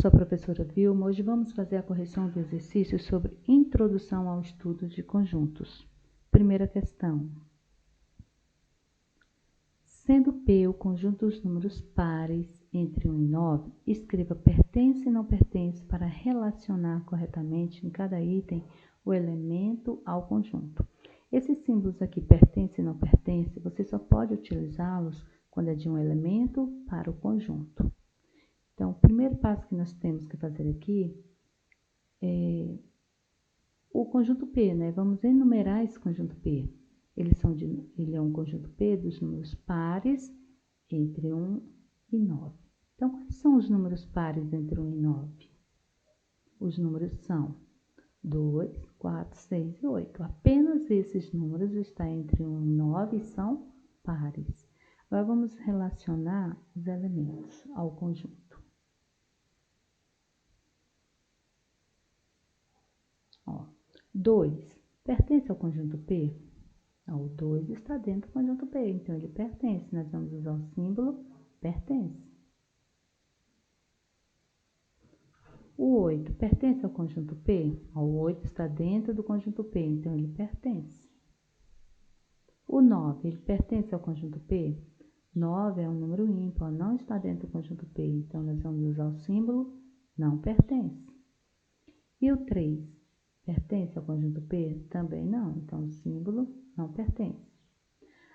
sou a professora Vilma. Hoje vamos fazer a correção do exercício sobre introdução ao estudo de conjuntos. Primeira questão. Sendo P o conjunto dos números pares entre 1 e 9, escreva pertence e não pertence para relacionar corretamente em cada item o elemento ao conjunto. Esses símbolos aqui, pertence e não pertence, você só pode utilizá-los quando é de um elemento para o conjunto. Então, o primeiro passo que nós temos que fazer aqui é o conjunto P, né? Vamos enumerar esse conjunto P. Ele é um conjunto P dos números pares entre 1 e 9. Então, quais são os números pares entre 1 e 9? Os números são 2, 4, 6 e 8. Apenas esses números estão entre 1 e 9 e são pares. Agora, vamos relacionar os elementos ao conjunto. 2 pertence ao conjunto P? O 2 está dentro do conjunto P, então ele pertence. Nós vamos usar o símbolo pertence. O 8 pertence ao conjunto P? O 8 está dentro do conjunto P, então ele pertence. O 9, ele pertence ao conjunto P? 9 é um número ímpar, não está dentro do conjunto P, então nós vamos usar o símbolo não pertence. E o 3? Pertence ao conjunto P? Também não, então o símbolo não pertence.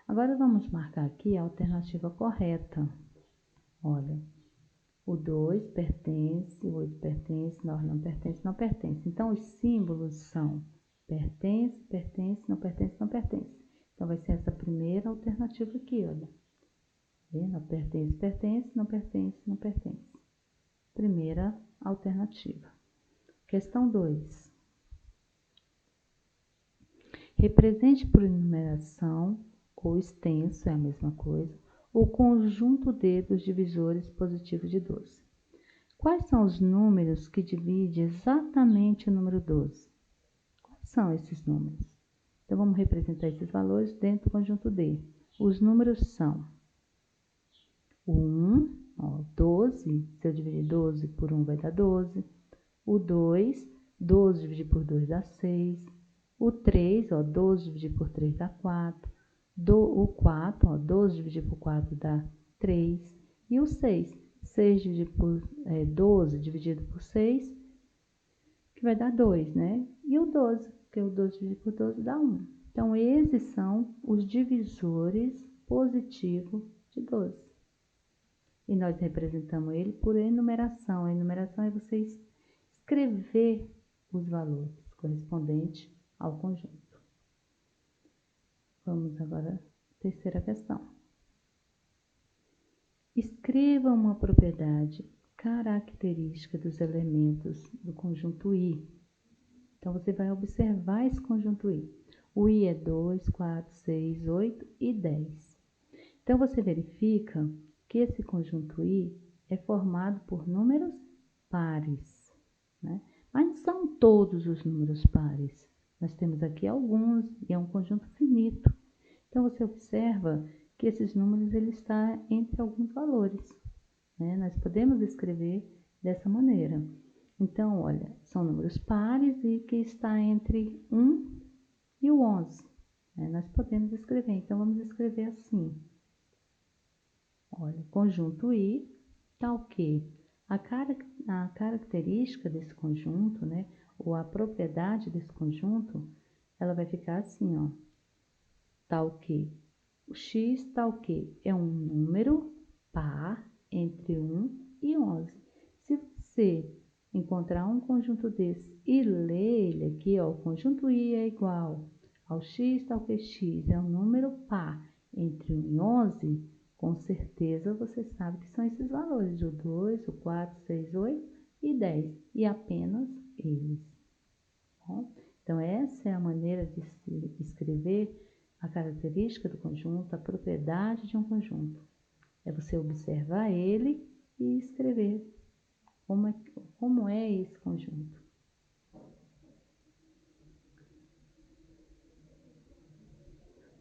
Agora vamos marcar aqui a alternativa correta. Olha, o 2 pertence, o 8 pertence, 9 não pertence, não pertence. Então os símbolos são pertence, pertence, não pertence, não pertence. Então vai ser essa primeira alternativa aqui, olha. Vendo? Pertence, pertence, não pertence, não pertence. Primeira alternativa. Questão 2. Represente por enumeração ou extenso, é a mesma coisa, o conjunto D dos divisores positivos de 12. Quais são os números que dividem exatamente o número 12? Quais são esses números? Então, vamos representar esses valores dentro do conjunto D. Os números são o 1, 12, se eu dividir 12 por 1 vai dar 12. O 2, 12 dividido por 2 dá 6. O 3, 12 dividido por 3 dá 4. O 4, 12 dividido por 4 dá 3. E o 6, 6 dividido por 12 dividido por 6, que vai dar 2, né? E o 12, porque o 12 dividido por 12 dá 1. Então, esses são os divisores positivos de 12. E nós representamos ele por enumeração. A enumeração é você escrever os valores correspondentes ao conjunto. Vamos agora à terceira questão. Escreva uma propriedade característica dos elementos do conjunto I. Então, você vai observar esse conjunto I. O I é 2, 4, 6, 8 e 10. Então, você verifica que esse conjunto I é formado por números pares, né? Mas não são todos os números pares. Nós temos aqui alguns e é um conjunto finito. Então, você observa que esses números ele está entre alguns valores, né? Nós podemos escrever dessa maneira. Então, olha, são números pares e que está entre 1 e o 11. Né? Nós podemos escrever, então vamos escrever assim. Olha, conjunto I, tá o quê? A característica desse conjunto, né? Ou a propriedade desse conjunto, ela vai ficar assim, ó. Tá o quê? O x tá o quê? É um número par entre 1 e 11. Se você encontrar um conjunto desse e ler ele aqui, ó, o conjunto I é igual ao x tá o quê? X é um número par entre 1 e 11, com certeza você sabe que são esses valores, o 2, o 4, 6, 8 e 10, e apenas eles. Bom, então, essa é a maneira de se escrever a característica do conjunto, a propriedade de um conjunto. É você observar ele e escrever como é esse conjunto.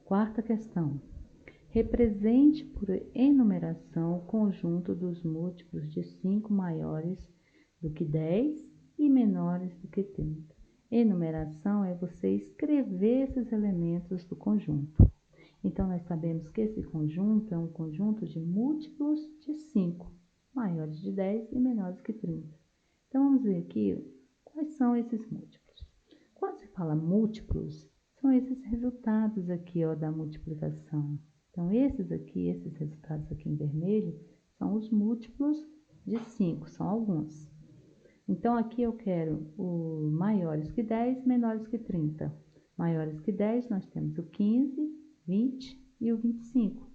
Quarta questão. Represente por enumeração o conjunto dos múltiplos de 5 maiores do que 10 e menores do que 30. Enumeração é você escrever esses elementos do conjunto. Então, nós sabemos que esse conjunto é um conjunto de múltiplos de 5, maiores de 10 e menores que 30. Então, vamos ver aqui quais são esses múltiplos. Quando se fala múltiplos, são esses resultados aqui, ó, da multiplicação. Então, esses resultados aqui em vermelho, são os múltiplos de 5, são alguns. Então, aqui eu quero o maiores que 10, menores que 30. Maiores que 10, nós temos o 15, 20 e o 25.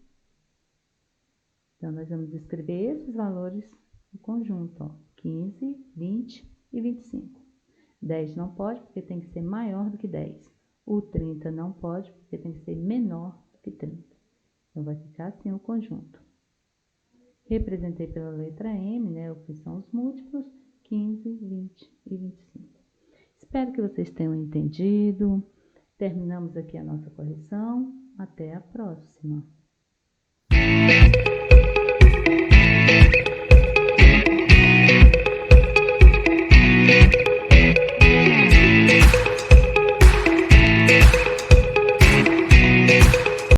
Então, nós vamos escrever esses valores no conjunto, ó, 15, 20 e 25. 10 não pode, porque tem que ser maior do que 10. O 30 não pode, porque tem que ser menor do que 30. Então, vai ficar assim o conjunto. Representei pela letra M, né, o que são os múltiplos, 15, 20 e 25. Espero que vocês tenham entendido. Terminamos aqui a nossa correção. Até a próxima.